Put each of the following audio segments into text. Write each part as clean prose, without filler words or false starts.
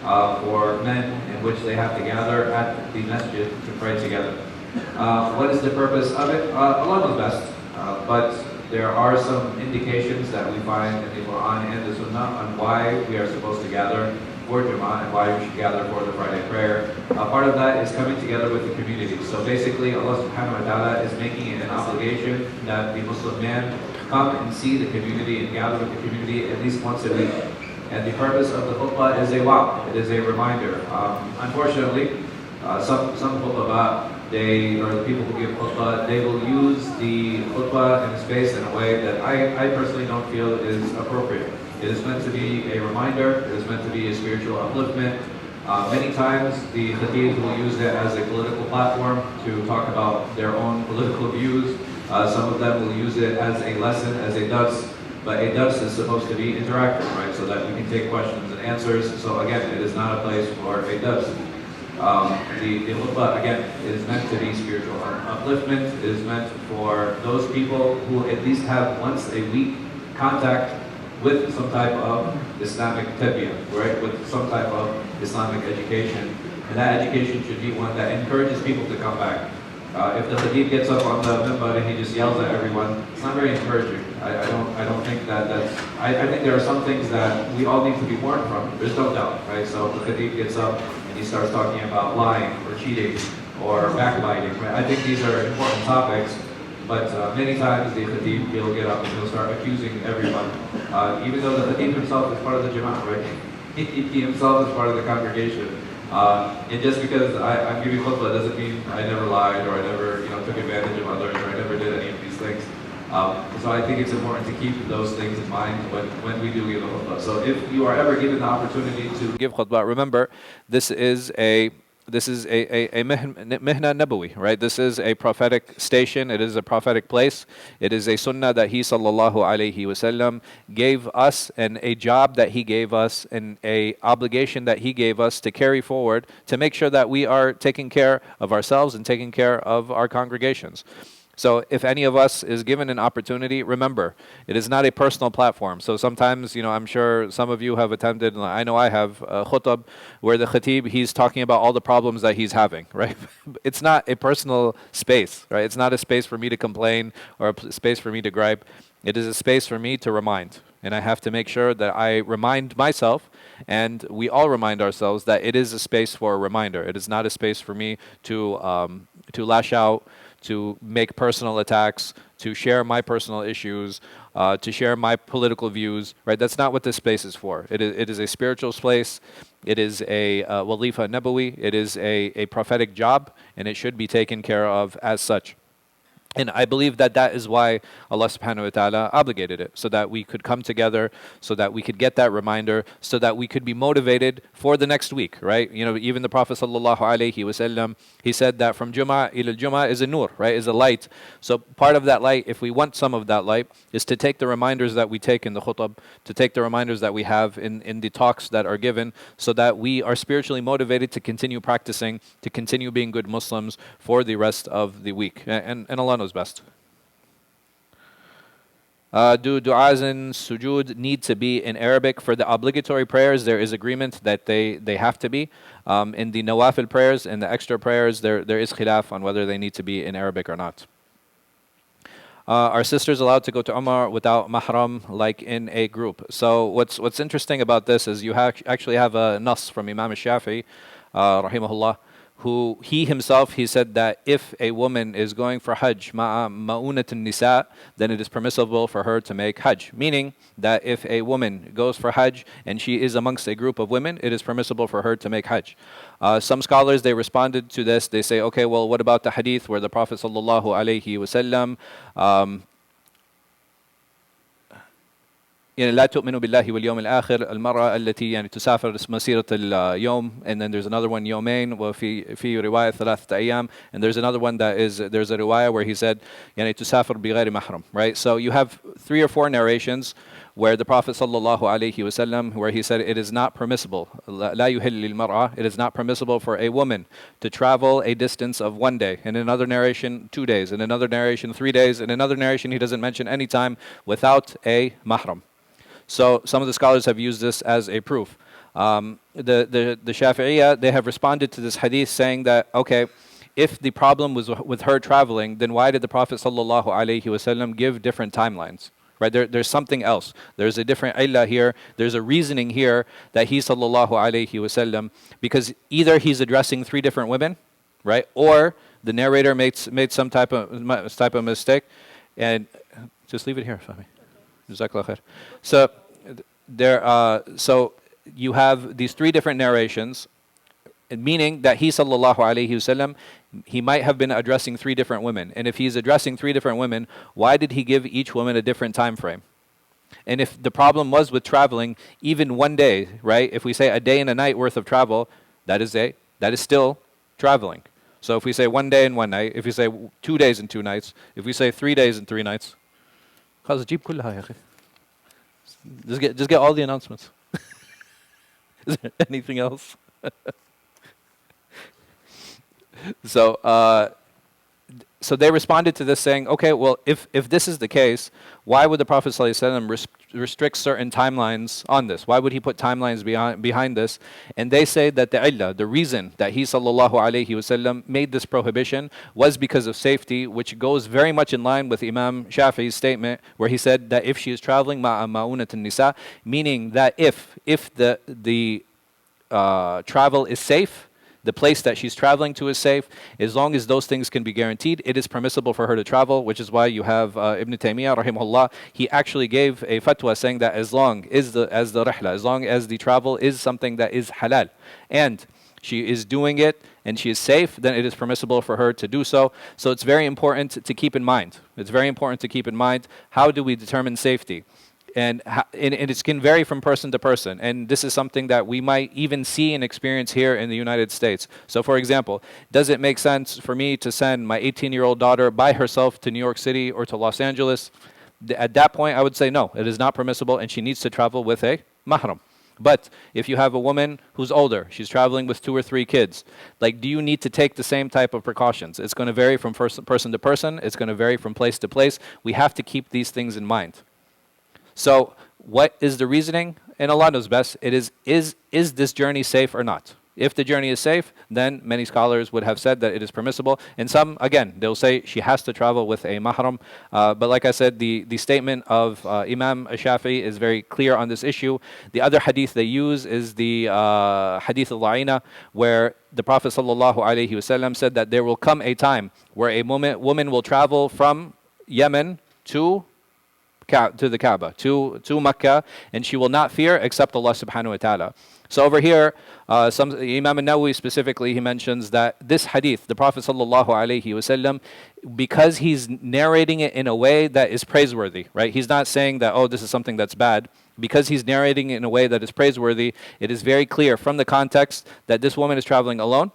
for men in which they have to gather at the masjid to pray together. What is the purpose of it? Allah knows best, but there are some indications that we find in the Quran and the Sunnah on why we are supposed to gather for Jummah and why we should gather for the Friday prayer. Part of that is coming together with the community. So basically, Allah subhanahu wa ta'ala is making it an obligation that the Muslim man come and see the community and gather with the community at least once a week. And the purpose of the khutbah is a wow, it is a reminder. Unfortunately, some khutbah, or the people who give khutbah, they will use the khutbah and the space in a way that I personally don't feel is appropriate. It is meant to be a reminder, it is meant to be a spiritual upliftment. Many times the khatib will use it as a political platform to talk about their own political views. Some of them will use it as a lesson, as a dars, but a dars is supposed to be interactive, right? So that we can take questions and answers. So again, it is not a place for a dars. The khutbah, again, is meant to be spiritual upliftment. It is meant for those people who at least have once a week contact with some type of Islamic tarbiyah, right? With some type of Islamic education. And that education should be one that encourages people to come back. If the khatib gets up on the minbar and he just yells at everyone, it's not very encouraging. I don't think that's, I think there are some things that we all need to be warned from. There's no doubt, right? So if the khatib gets up and he starts talking about lying or cheating or backbiting, right? I think these are important topics. But many times the khatib, he'll get up and he'll start accusing everyone. Even though the khatib himself is part of the jama'ah, right? He himself is part of the congregation. And just because I'm giving khutbah doesn't mean I never lied or I never took advantage of others or I never did any of these things. So I think it's important to keep those things in mind when we do give a khutbah. So if you are ever given the opportunity to give khutbah, remember this is a mihna nabawi, right? This is a prophetic station. It is a prophetic place. It is a sunnah that he sallallahu alayhi wasallam gave us, and a job that he gave us, and a obligation that he gave us to carry forward to make sure that we are taking care of ourselves and taking care of our congregations. So if any of us is given an opportunity, remember, it is not a personal platform. So sometimes, I'm sure some of you have attended, and I know I have, khutb where the khatib, he's talking about all the problems that he's having, right? It's not a personal space, right? It's not a space for me to complain or a space for me to gripe. It is a space for me to remind. And I have to make sure that I remind myself, and we all remind ourselves that it is a space for a reminder. It is not a space for me to lash out, to make personal attacks, to share my personal issues, to share my political views, right? That's not what this space is for. It is a spiritual space. It is a walifa nabawi. It is a prophetic job, and it should be taken care of as such. And I believe that that is why Allah subhanahu wa ta'ala obligated it, so that we could come together, so that we could get that reminder, so that we could be motivated for the next week, right? Even the Prophet sallallahu alaihi wasallam, he said that from Jummah ila Jummah is a nur, right? Is a light. So part of that light, if we want some of that light, is to take the reminders that we take in the khutb, to take the reminders that we have in the talks that are given, so that we are spiritually motivated to continue practicing, to continue being good Muslims for the rest of the week. And Allah knows best. Do du'as and sujood need to be in Arabic? For the obligatory prayers, there is agreement that they have to be. In the nawafil prayers and the extra prayers, there is khilaf on whether they need to be in Arabic or not. Are sisters allowed to go to Umrah without mahram, like in a group? So what's interesting about this is you actually have a nas from Imam al-Shafi'i, rahimahullah, who he himself, he said that if a woman is going for Hajj, ma'unatun nisa, then it is permissible for her to make Hajj. Meaning that if a woman goes for Hajj and she is amongst a group of women, it is permissible for her to make Hajj. Some scholars, they responded to this. They say, okay, well, what about the hadith where the Prophet sallallahu alaihi wasallam لا تؤمنوا بالله واليوم الآخر المرأة التي تسافر مسيرة اليوم, and then there's another one يومين وفي رواية ثلاثة أيام, and there's another one there's a riwayah where he said تسافر بغير محرم, right? So you have 3 or 4 narrations where the Prophet sallallahu alaihi wasallam, where he said it is not permissible, لا يهل للمرأة, it is not permissible for a woman to travel a distance of 1 day. In another narration, 2 days. In another narration, 3 days. In another narration, he doesn't mention any time without a mahram. So some of the scholars have used this as a proof. The Shafi'iyah, they have responded to this hadith saying that, okay, if the problem was with her traveling, then why did the Prophet sallallahu alaihi wasallam give different timelines? Right? There's something else. There's a different illah here. There's a reasoning here that he sallallahu alaihi wasallam, because either he's addressing three different women, right? Or the narrator made some type of mistake, and just leave it here for me. Jazakallah khair. So so you have these three different narrations, meaning that he sallallahu alaihi wasallam, he might have been addressing three different women. And if he's addressing three different women, why did he give each woman a different time frame? And if the problem was with traveling, even one day, right? If we say a day and a night worth of travel, that is still traveling. So if we say 1 day and 1 night, if we say 2 days and 2 nights, if we say 3 days and 3 nights, just get all the announcements. Is there anything else? So they responded to this saying, okay, well, if this is the case, why would the Prophet ﷺ restrict certain timelines on this? Why would he put timelines behind this? And they say that the reason that he sallallahu alaihi wasallam made this prohibition was because of safety, which goes very much in line with Imam Shafi'i's statement where he said that if she is traveling ma'unat nisa, meaning that if the travel is safe, the place that she's traveling to is safe, as long as those things can be guaranteed, it is permissible for her to travel, which is why you have Ibn Taymiyyah rahimahullah, he actually gave a fatwa saying that as long as the rihla, as long as the travel is something that is halal, and she is doing it and she is safe, then it is permissible for her to do so. So it's very important to keep in mind. It's very important to keep in mind, how do we determine safety? And it can vary from person to person. And this is something that we might even see and experience here in the United States. So for example, does it make sense for me to send my 18-year-old daughter by herself to New York City or to Los Angeles? At that point, I would say no, it is not permissible, and she needs to travel with a mahram. But if you have a woman who's older, she's traveling with 2 or 3 kids, like, do you need to take the same type of precautions? It's going to vary from person to person. It's going to vary from place to place. We have to keep these things in mind. So what is the reasoning? And Allah knows best. It is this journey safe or not? If the journey is safe, then many scholars would have said that it is permissible. And some, again, they'll say she has to travel with a mahram. But like I said, the statement of Imam Shafi'i is very clear on this issue. The other hadith they use is the hadith al-La'ina, where the Prophet ﷺ said that there will come a time where a woman will travel from Yemen to the Kaaba, to Mecca, and she will not fear except Allah subhanahu wa ta'ala. So over here, Imam al-Nawawi specifically, he mentions that this hadith, the Prophet sallallahu alaihi wasallam, because he's narrating it in a way that is praiseworthy, right? He's not saying that, oh, this is something that's bad. Because he's narrating it in a way that is praiseworthy, it is very clear from the context that this woman is traveling alone,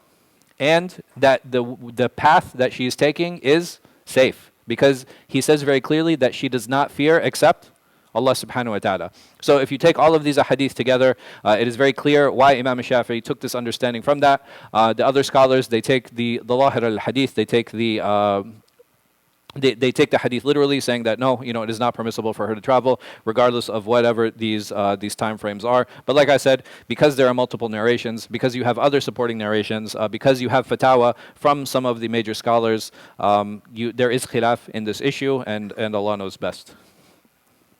and that the path that she is taking is safe. Because he says very clearly that she does not fear except Allah subhanahu wa ta'ala. So if you take all of these ahadith together, it is very clear why Imam Shafi'i took this understanding from that. The other scholars, they take the lahir al-hadith, they take they take the hadith literally, saying that no, it is not permissible for her to travel, regardless of whatever these time frames are. But like I said, because there are multiple narrations, because you have other supporting narrations, because you have fatwa from some of the major scholars, there is khilaf in this issue, and Allah knows best.